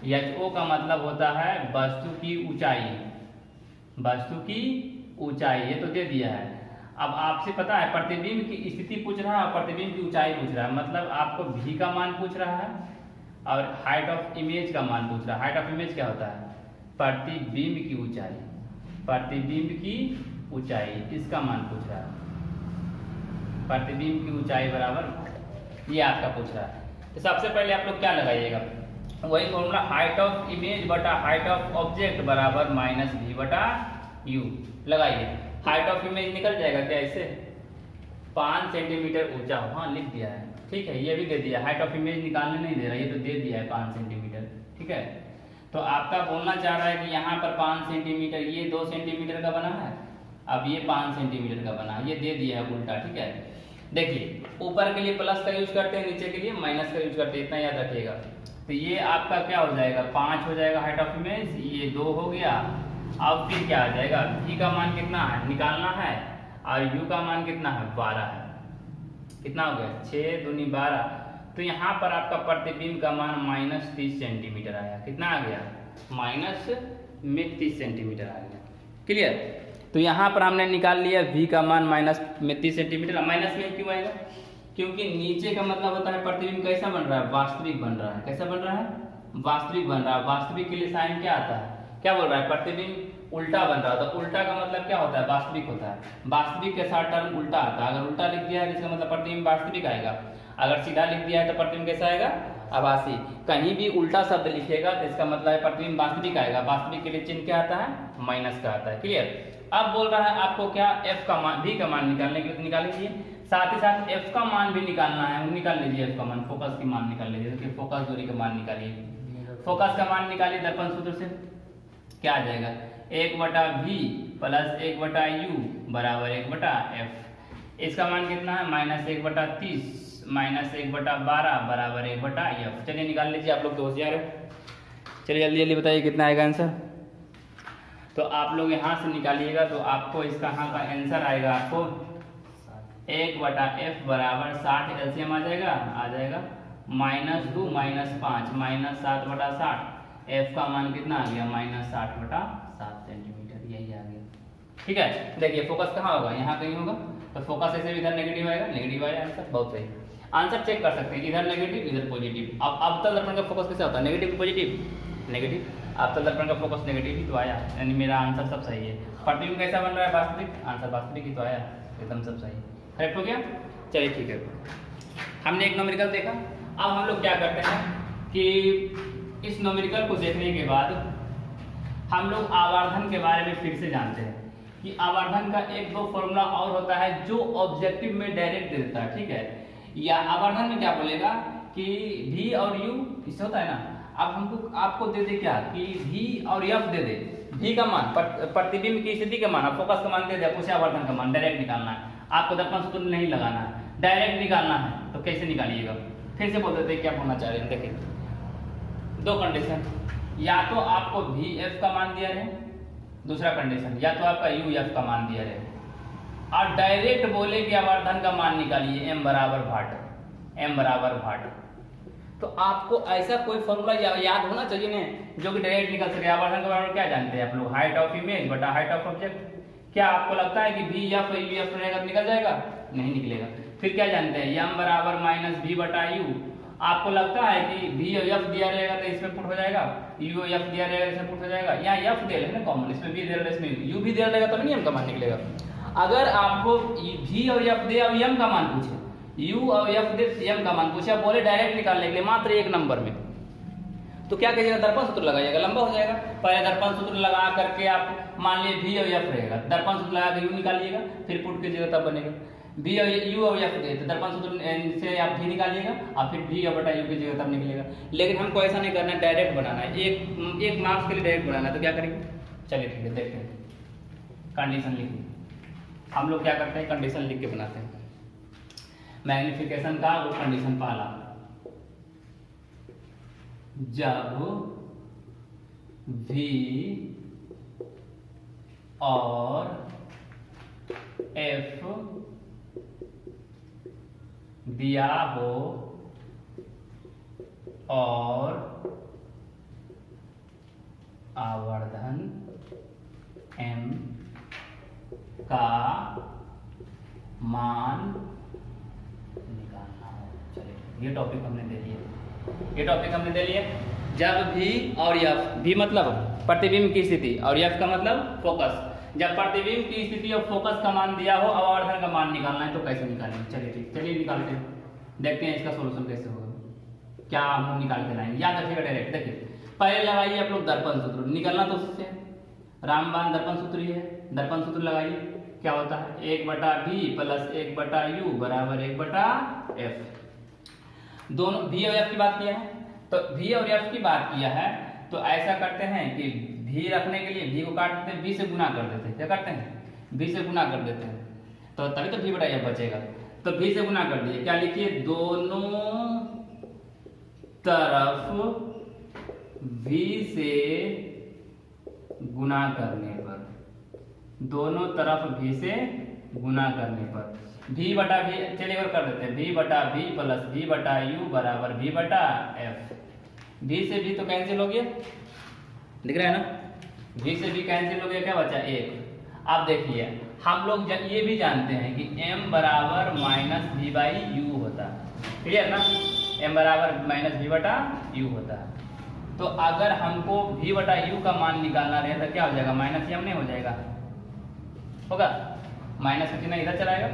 HO का मतलब होता है वस्तु की ऊंचाई, वस्तु की ऊंचाई, ये तो दे दिया है। अब आपसे पता है प्रतिबिंब की स्थिति पूछ रहा है और प्रतिबिंब की ऊंचाई पूछ रहा है, मतलब आपको v का मान पूछ रहा है और हाइट ऑफ इमेज का मान पूछ रहा है। हाइट ऑफ इमेज क्या होता है, प्रतिबिंब की ऊंचाई, प्रतिबिंब की ऊंचाई, इसका मान पूछ रहा है, प्रतिबिंब की ऊंचाई बराबर ये आपका पूछ रहा है। तो सबसे पहले आप लोग क्या लगाइएगा, वही फॉर्मूला, हाइट ऑफ इमेज बटा हाइट ऑफ ऑब्जेक्ट बराबर -v बटा u लगाइए। हाइट ऑफ इमेज निकल जाएगा क्या इससे, 5 सेंटीमीटर ऊंचा हो, हाँ लिख दिया है, ठीक है, ये भी दे दिया। हाइट ऑफ इमेज निकालने नहीं दे रहा, ये तो दे दिया है 5 सेंटीमीटर, ठीक है। तो आपका बोलना चाह रहा है कि यहाँ पर 5 सेंटीमीटर, ये 2 सेंटीमीटर का बना है, अब ये 5 सेंटीमीटर का बना है, ये दे दिया है उल्टा, ठीक है। देखिए ऊपर के लिए प्लस का यूज करते हैं, नीचे के लिए माइनस का यूज करते हैं, इतना याद रखिएगा। तो ये आपका क्या हो जाएगा, 5 हो जाएगा हाइट ऑफ इमेज, ये 2 हो गया। अब फिर क्या आ जाएगा, v का मान कितना है निकालना है और u का मान कितना है 12 है, कितना हो गया 6 दूनी 12। तो यहाँ पर आपका प्रतिबिंब का मान -30 सेंटीमीटर आया, कितना आ गया -30 सेंटीमीटर आ गया, क्लियर। तो यहाँ पर हमने निकाल लिया v का मान -30 सेंटीमीटर। माइनस में क्यों आएगा, क्योंकि नीचे का मतलब होता है प्रतिबिंब कैसा बन रहा है, वास्तविक बन रहा है, कैसा बन रहा है, वास्तविक बन रहा है। वास्तविक के लिए साइन क्या आता है, क्या बोल रहा है, प्रतिबिंब उल्टा बन रहा है, तो उल्टा का मतलब क्या होता है, वास्तविक होता है। वास्तविक के साथ टर्म उल्टा आता है, अगर उल्टा लिख दिया है तो इसका मतलब प्रतिबिंब वास्तविक आएगा, अगर सीधा लिख दिया है तो प्रतिबिंब कैसा आएगा, आभासी। कहीं भी उल्टा शब्द लिखेगा तो इसका मतलब है प्रतिबिंब वास्तविक आएगा, वास्तविक के लिए चिन्ह क्या आता है, माइनस का आता है, क्लियर। अब बोल रहा है आपको क्या, f का मान, v का मान निकालने के लिए निकाल लीजिए, साथ ही साथ f का मान भी निकालना है, निकाल लीजिए f का मान, फोकस की मान निकाल लीजिए, तो फोकस दूरी का मान निकालिए। फोकस का मान निकालिए दर्पण सूत्र से, क्या आ जाएगा 1/v प्लस 1/u बराबर 1/f। इसका मान कितना है -1/30 -1/12 बराबर 1/f। चलिए निकाल लीजिए, आप लोग तो होशियार है, चलिए जल्दी जल्दी बताइए कितना आएगा आंसर। तो आप लोग यहाँ से निकालिएगा तो आपको इसका यहाँ का आंसर आएगा, आपको 1/f बराबर 60 एलसीएम आ जाएगा -2 -5 -7/60। f का मान कितना आ गया -60/7 सेंटीमीटर, यही आ गया। ठीक है। देखिए फोकस कहाँ होगा, यहाँ कहीं होगा, तो फोकस ऐसे भी इधर नेगेटिव आएगा, नेगेटिव आया आंसर, बहुत सही। आंसर चेक कर सकते हैं, इधर नेगेटिव इधर पॉजिटिव। अब अवतल दर्पण का फोकस कैसे होता है, नेगेटिव पॉजिटिव नेगेटिव, अवतल दर्पण का फोकस नेगेटिव ही तो आया, यानी मेरा आंसर सब सही है। प्रतिबिंब कैसा बन रहा है, वास्तविक, आंसर वास्तविक ही तो आया, एकदम सब सही, करेक्ट हो गया। चलिए ठीक है, हमने एक न्यूमेरिकल देखा। अब हम लोग क्या करते हैं कि इस न्यूमेरिकल को देखने के बाद हम लोग आवर्धन के बारे में फिर से जानते हैं कि आवर्धन का एक दो फॉर्मूला और होता है जो ऑब्जेक्टिव में डायरेक्ट दे देता है, ठीक है। या आवर्धन में क्या बोलेगा कि v और u इससे होता है ना, अब हमको आपको दे दे क्या कि v और f दे दे, v का मान प्रतिबिंब की स्थिति का मान, फोकस का मान दे दे, उसे आवर्धन का मान डायरेक्ट निकालना है, आपको दर्पण सूत्र नहीं लगाना है, डायरेक्ट निकालना है। तो कैसे निकालिएगा, फिर से बोल देते क्या बोलना चाह रहे हैं। देखिए दो कंडीशन, या तो आपको vf का मान दिया है, दूसरा कंडीशन या तो आपका uf का मान दिया है, और डायरेक्ट बोले कि आवर्धन का मान निकालिए m बराबर भाट। तो आपको ऐसा कोई फॉर्मूला याद होना चाहिए ना जो कि डायरेक्ट निकल सके। आवर्धन के बराबर क्या जानते हैं आप लोग, हाइट ऑफ इमेज बटा हाइट ऑफ ऑब्जेक्ट। क्या आपको लगता है कि v या uf रहेगा तो निकल जाएगा, नहीं निकलेगा। फिर क्या जानते हैं m बराबर माइनस v बटा u, आपको लगता है कि v और f दिया रहेगा तो इसमें पुट हो जाएगा, u और f दिया रहेगा इसमें पुट हो जाएगा, यहाँ f दे रहे हैं ना कॉमन, इसमें v दे रहे हैं इसमें u भी दे रहेगा तब नहीं m का मान निकलेगा। अगर आपको v और f दे और m का मान पूछे, u और f दे m का मान पूछे, आप बोले डायरेक्ट निकालने के लिए मात्र एक नंबर में, तो क्या कीजिएगा, दर्पण सूत्र लगाइएगा, लंबा हो जाएगा। पहले दर्पण सूत्र लगा करके आप मान लिए v और f रहेगा, दर्पण सूत्र लगा के u निकालिएगा, फिर पुट कीजिएगा तब बनेगा। v और u और f दे तो दर्पण सूत्र से आप v निकालिएगा और फिर v और बटा u कीजिएगा तब निकलेगा। लेकिन हमको ऐसा नहीं करना है, डायरेक्ट बनाना है, एक मार्क्स के लिए डायरेक्ट बनाना है। तो क्या करेंगे, चलिए ठीक है देखते हैं, कंडीशन लिखिए। हम लोग क्या करते हैं, कंडीशन लिख के बनाते हैं। मैग्निफिकेशन का वो कंडीशन पहला, जब v और f दिया हो और आवर्धन m का मान निकालना हो। चलिए ये टॉपिक हमने दे लिया, जब v और f, v मतलब प्रतिबिंब की स्थिति और f का मतलब फोकस, जब प्रतिबिंब की स्थिति और फोकस का मान दिया हो, आवर्धन का मान निकालना है, तो कैसे निकालेंगे। चलिए ठीक, चलिए निकालते हैं, देखते हैं इसका सॉल्यूशन कैसे होगा, क्या हम लोग निकाल के लाएंगे। याद रखिएगा डायरेक्ट, देखिए पहले लगाइए आप लोग दर्पण सूत्र, निकलना तो उससे रामबाण दर्पण सूत्र ही है, दर्पण सूत्र लगाइए, क्या होता है 1/v प्लस 1/u बराबर 1/f। दोनों v और f की बात किया है, तो v और f की बात किया है, तो ऐसा करते हैं कि v रखने के लिए v को काट देते हैं, v से गुना कर देते हैं, क्या करते हैं v से गुना कर देते हैं, तो तभी तो v बटा f बचेगा। तो v से गुना कर दिए, क्या लिखिए, दोनों तरफ v से गुना करने पर, दोनों तरफ v से गुना करने पर v बटा v, चलिए और कर देते हैं, v बटा v प्लस v बटा u बराबर v बटा f। v से v तो कैंसिल हो गया, दिख रहा है ना, v से v कैंसिल हो गया, क्या बचा 1। अब देखिए हम लोग ये भी जानते हैं कि m बराबर माइनस v बाई यू होता है, क्लियर ना, m बराबर माइनस v बटा u होता है। तो अगर हमको v बटा u का मान निकालना रहे तो क्या हो जाएगा, माइनस m नहीं हो जाएगा, होगा माइनस का चिन्ह इधर चलाएगा,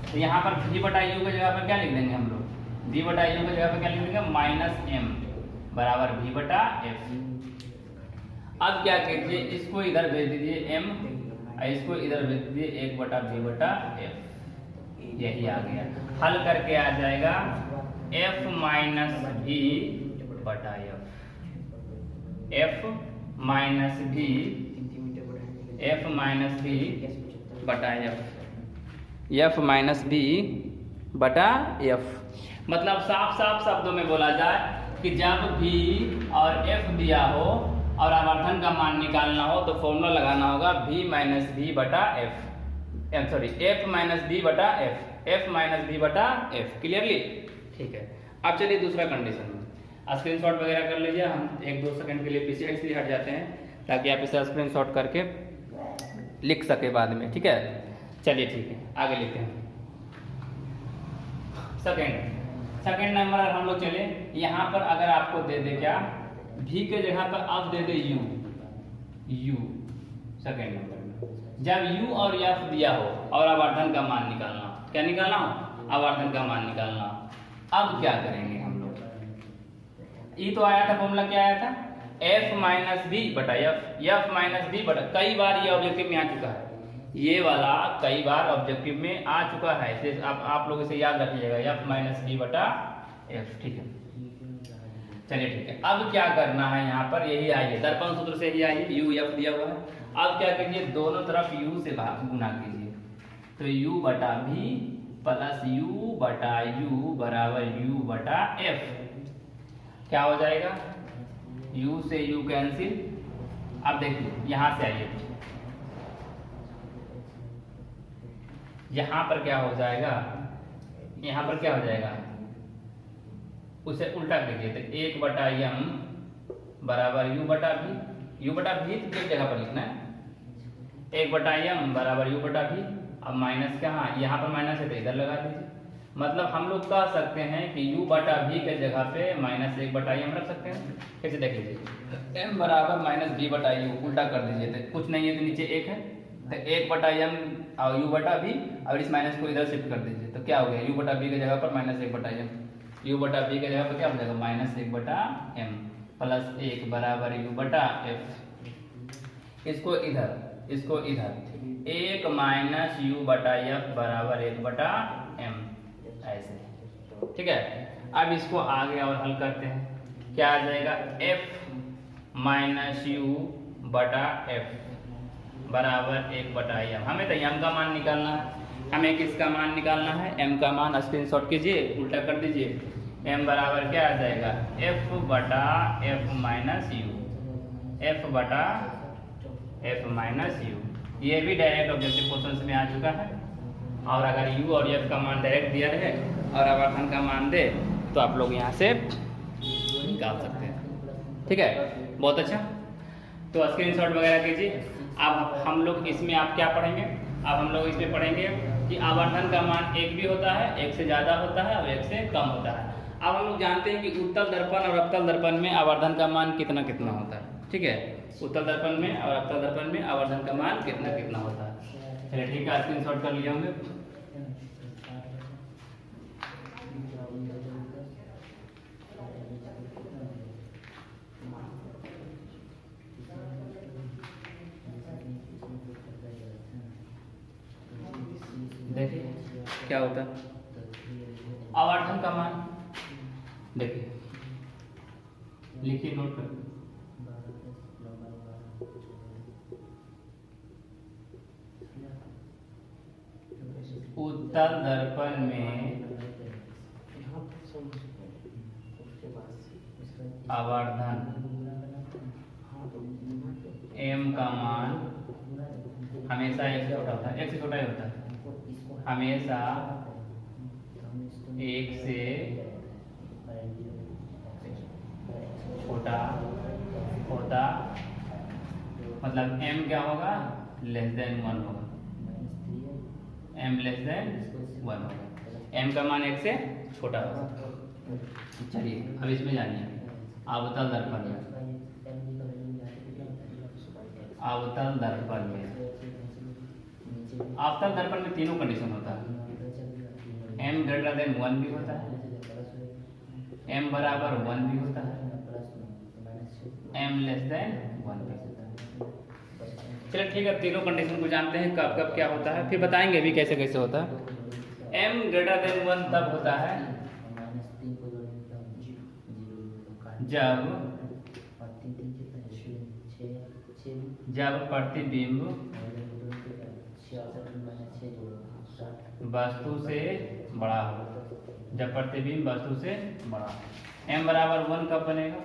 तो यहाँ पर v बटा u की जगह पर क्या लिख देंगे हम लोग, v बटा u की जगह पर क्या लिख देंगे, माइनस m बराबर v बटा f। अब क्या कीजिए, इसको इधर भेज दीजिए m, इसको इधर भेज दीजिए 1/v बटा f, यही आ गया, हल करके आ जाएगा f माइनस v बटा f माइनस v बटा f माइनस v बटा f। मतलब साफ साफ शब्दों में बोला जाए कि जब v और f दिया हो और आवर्धन का मान निकालना हो तो फॉर्मूला लगाना होगा v माइनस v बटा f, sorry f minus v बटा f माइनस v बटा f, क्लियरली ठीक है। अब चलिए दूसरा कंडीशन में स्क्रीनशॉट वगैरह कर लीजिए, हम 1-2 सेकंड के लिए पीछे इसलिए हट जाते हैं ताकि आप इसे स्क्रीनशॉट करके लिख सके बाद में, ठीक है। चलिए ठीक है, आगे लिखते हैं। सेकेंड नंबर हम लोग चले, यहाँ पर अगर आपको दे दे क्या, v के जगह पर अब दे दे u सेकेंड नंबर में जब u और f दिया हो और आवर्धन का मान निकालना, क्या निकालना हो, आवर्धन का मान निकालना। अब क्या करेंगे हम लोग, ये तो आया था फॉर्मूला, क्या आया था, f माइनस बी बटा f माइनस बी बटा, कई बार ये ऑब्जेक्टिव में आ चुका है, ये वाला कई बार ऑब्जेक्टिव में आ चुका है, इसलिए आप लोग इसे याद रखिएगा, f माइनस बी बटा f, ठीक है। चलिए ठीक है, अब क्या करना है, यहाँ पर यही आइए, दर्पण सूत्र से ही आइए, u f दिया हुआ है। अब क्या कीजिए, दोनों तरफ u से गुना कीजिए, तो u बटा v प्लस u बटा u बराबर u बटा f, क्या हो जाएगा, u से u कैंसिल। अब देखिए यहाँ से आइए, यहाँ पर क्या हो जाएगा, यहाँ पर क्या हो जाएगा, उसे उल्टा कीजिए, तो 1 बटा m बराबर u बटा v किस जगह पर लिखना है, 1 बटा m बराबर u बटा v। अब माइनस कहाँ, यहाँ पर माइनस है तो इधर लगा दीजिए, मतलब हम लोग कह सकते हैं कि u बटा v के जगह पे माइनस 1 बटा m रख सकते हैं। कैसे देख लीजिए, m बराबर माइनस v बटा u, उल्टा कर दीजिए, तो कुछ नहीं है तो नीचे 1 है, तो 1 बटा m और u बटा v, और इस माइनस को इधर शिफ्ट कर दीजिए, तो क्या हो गया, u बटा v के जगह पर माइनस 1 बटा m, u बटा v के जगह पर क्या हो जाएगा, माइनस 1 बटा m प्लस 1 बराबर u बटा f। इसको इधर 1 माइनस u बटा f बराबर 1 बटा m, ऐसे, ठीक है। अब इसको आगे और हल करते हैं, क्या आ जाएगा, f माइनस u बटा f बराबर 1 बटा m। हमें तो m का मान निकालना है, हमें किसका मान निकालना है, m का मान। स्क्रीनशॉट कीजिए, उल्टा कर दीजिए, m बराबर क्या आ जाएगा, f बटा f माइनस u, f बटा f माइनस u। ये भी डायरेक्ट ऑब्जेक्टिव क्वेश्चन में आ चुका है, और अगर u और f का मान डायरेक्ट दिया रहे और आवर्धन का मान दे तो आप लोग यहाँ से निकाल सकते हैं, ठीक है, बहुत अच्छा। तो स्क्रीनशॉट वगैरह कीजिए। अब हम लोग इसमें आप क्या पढ़ेंगे, अब हम लोग इसमें पढ़ेंगे कि आवर्धन का मान 1 भी होता है, 1 से ज़्यादा होता है और 1 से कम होता है। अब हम लोग जानते हैं कि उत्तल दर्पण और अवतल दर्पण में आवर्धन का मान कितना कितना होता है, ठीक है, उत्तल दर्पण में और अवतल दर्पण में आवर्धन का मान कितना कितना होता है। चलिए ठीक है, स्क्रीनशॉट कर लिए होंगे। देखिए क्या होता है, आवर्धन का मान देखिए, लिखिए, नोट कर, उत्तल दर्पण में आवर्धन m का मान हमेशा 1 से छोटा होता है, 1 से छोटा ही होता है, हमेशा 1 से छोटा होता, मतलब m क्या होगा, लेस देन 1 होगा, m लेस देन 1 होगा, m का मान 1 से छोटा होगा। चलिए अब इसमें जानिए, अवतल दर्पण में, अवतल दर्पण में, अवतल दर्पण में तीनों कंडीशन होता है, m ग्रेटर देन 1 भी होता है, m बराबर 1 भी होता है, m लेस देन 1 भी होता है। चलिए ठीक है, तीनों कंडीशन को जानते हैं, कब कब क्या होता है, फिर बताएंगे भी कैसे कैसे होता है। m ग्रेटर देन 1 तब होता है जब प्रतिबिंब वस्तु से बड़ा हो, जब प्रतिबिंब वस्तु से बड़ा हो। m बराबर 1 कब बनेगा,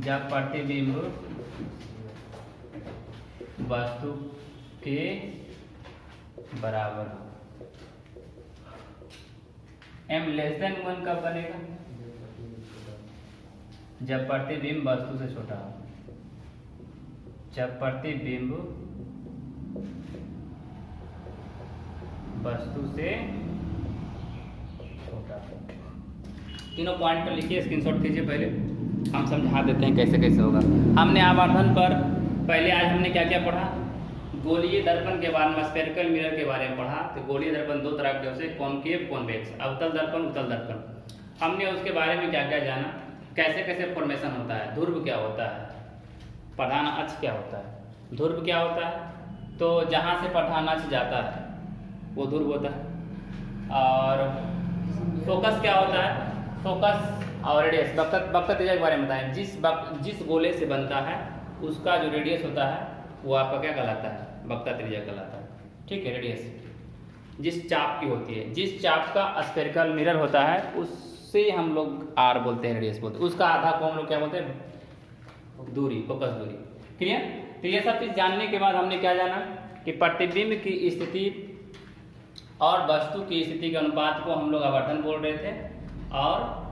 जब प्रतिबिंब वस्तु के बराबर हो। m लेस देन 1 कब बनेगा, जब प्रतिबिंब वस्तु से छोटा हो। जब प्रतिबिंब वस्तु से छोटा। तीनों पॉइंट पर लिखिए, स्क्रीनशॉट कीजिए। पहले हम समझा देते हैं कैसे कैसे होगा। हमने आवर्धन पर पहले आज हमने क्या क्या पढ़ा, गोलीय दर्पण के बारे में, स्फेरिकल मिरर के बारे में पढ़ा। तो गोलीय दर्पण दो तरह के होते हैं, कॉनकेव कॉन्वेक्स, अवतल दर्पण उत्तल दर्पण। हमने उसके बारे में क्या क्या जाना, कैसे कैसे फॉर्मेशन होता है, ध्रुव क्या होता है, प्रधान अक्ष क्या होता है, ध्रुव क्या होता है। तो जहाँ से प्रधान अक्ष जाता है वो ध्रुव होता है। और फोकस क्या होता है, फोकस और रेडियस, वक्रता त्रिज्या के बारे में बताएं। जिस गोले से बनता है उसका जो रेडियस होता है वो आपका क्या कहलाता है, वक्रता त्रिज्या कहलाता है। ठीक है, रेडियस जिस चाप की होती है, जिस चाप का स्फेरिकल मिरर होता है उससे हम लोग आर बोलते हैं, रेडियस बोलते हैं। उसका आधा को हम लोग क्या बोलते हैं, दूरी, फोकस दूरी। क्लियर। तो ये सब चीज जानने के बाद हमने क्या जाना कि प्रतिबिंब की स्थिति और वस्तु की स्थिति के अनुपात को हम लोग आवर्धन बोल रहे थे, और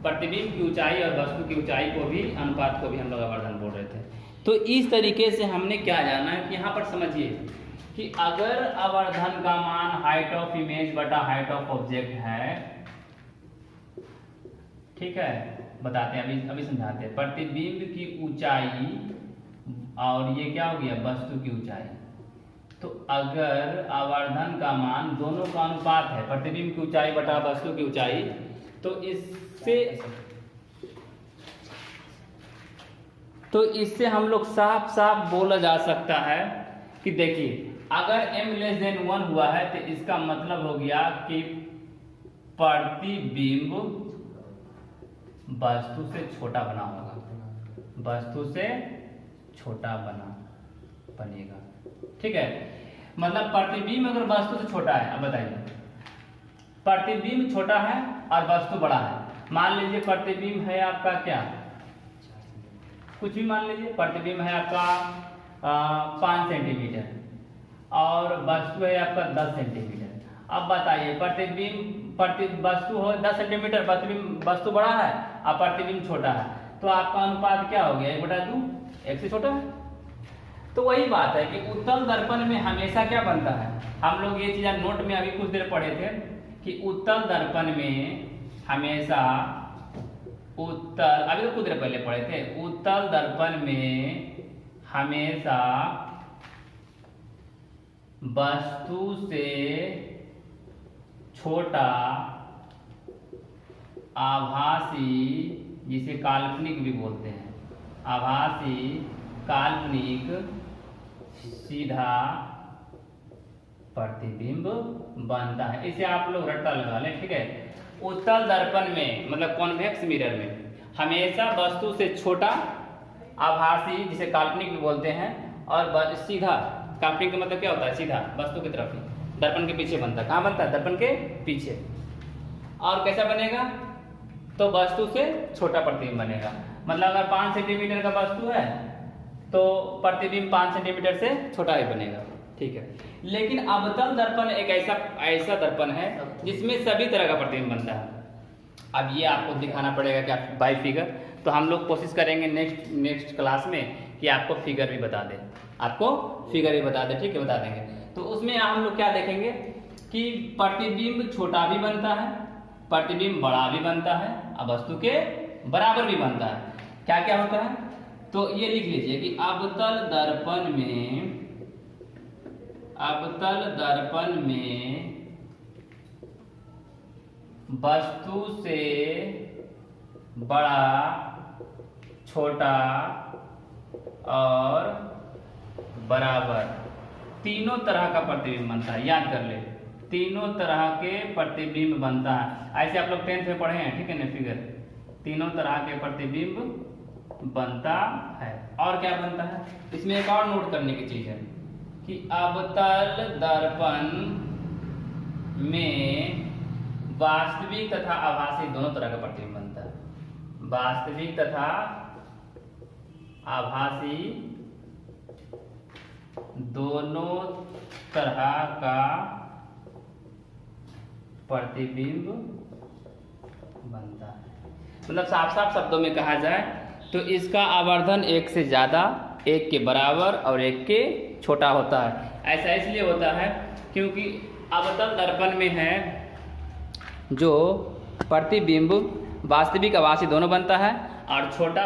प्रतिबिंब की ऊंचाई और वस्तु की ऊंचाई को भी, अनुपात को भी हम लोग आवर्धन बोल रहे थे। तो इस तरीके से हमने क्या जाना कि यहाँ पर समझिए कि अगर आवर्धन का मान हाइट ऑफ इमेज बटा हाइट ऑफ ऑब्जेक्ट है, ठीक है, बताते हैं अभी समझाते हैं। प्रतिबिंब की ऊंचाई और ये क्या हो गया, वस्तु की ऊंचाई। तो अगर आवर्धन का मान दोनों का अनुपात है, प्रतिबिंब की ऊंचाई बटा वस्तु की ऊंचाई, तो इससे हम लोग साफ साफ बोला जा सकता है कि देखिए, अगर m<1 हुआ है तो इसका मतलब हो गया कि प्रतिबिंब वस्तु से छोटा बना होगा, वस्तु से छोटा बनेगा। ठीक है, मतलब प्रतिबिंब अगर वस्तु से छोटा है, अब बताइए, प्रतिबिंब छोटा है और वस्तु बड़ा है। मान लीजिए प्रतिबिंब है आपका क्या, कुछ भी मान लीजिए, प्रतिबिंब है आपका 5 सेंटीमीटर और वस्तु है आपका 10 सेंटीमीटर। अब बताइए, वस्तु हो 10 सेंटीमीटर, प्रतिबिंब वस्तु बड़ा है और प्रतिबिंब छोटा है, तो आपका अनुपात क्या हो गया, 1/2, 1 से छोटा है। तो वही बात है कि उत्तल दर्पण में हमेशा क्या बनता है, हम लोग ये चीज नोट में अभी कुछ देर पढ़े थे कि उत्तल दर्पण में हमेशा अभी तो कुछ देर पहले पढ़े थे, उत्तल दर्पण में हमेशा वस्तु से छोटा आभासी, जिसे काल्पनिक भी बोलते हैं, आभासी काल्पनिक सीधा प्रतिबिंब बनता है। इसे आप लोग रट्टा लगा लें। ठीक है, उत्तल दर्पण में मतलब कॉन्वेक्स मिरर में हमेशा वस्तु से छोटा आभासी, जिसे काल्पनिक भी बोलते हैं, और सीधा, काल्पनिक का मतलब क्या होता है, सीधा वस्तु की तरफ ही, दर्पण के पीछे बनता है। कहाँ बनता है, दर्पण के पीछे। और कैसा बनेगा, तो वस्तु से छोटा प्रतिबिंब बनेगा। मतलब अगर 5 सेंटीमीटर का वस्तु है तो प्रतिबिंब 5 सेंटीमीटर से छोटा ही बनेगा। ठीक है, लेकिन अवतल दर्पण एक ऐसा दर्पण है जिसमें सभी तरह का प्रतिबिंब बनता है। अब ये आपको दिखाना पड़ेगा क्या, बाय फिगर। तो हम लोग कोशिश करेंगे नेक्स्ट क्लास में कि आपको फिगर भी बता दें, आपको फिगर भी बता दें। ठीक है, बता देंगे। तो उसमें हम लोग क्या देखेंगे कि प्रतिबिंब छोटा भी बनता है, प्रतिबिंब बड़ा भी बनता है, और वस्तु के बराबर भी बनता है। क्या क्या होता है, तो ये लिख लीजिए कि अवतल दर्पण में वस्तु से बड़ा, छोटा और बराबर तीनों तरह का प्रतिबिंब बनता है। याद कर ले, तीनों तरह के प्रतिबिंब बनता है। ऐसे आप लोग 10th में पढ़े हैं, ठीक है ना, फिगर, तीनों तरह के प्रतिबिंब बनता है। और क्या बनता है, इसमें एक और नोट करने की चीज है कि अवतल दर्पण में वास्तविक तथा आभासी दोनों तरह का प्रतिबिंब बनता है। वास्तविक तथा आभासी दोनों तरह का प्रतिबिंब बनता है। मतलब साफ साफ शब्दों में कहा जाए तो इसका आवर्धन 1 से ज़्यादा, एक के बराबर और एक के छोटा होता है। ऐसा इसलिए होता है क्योंकि अवतल दर्पण में है जो प्रतिबिंब वास्तविक आभासी दोनों बनता है और छोटा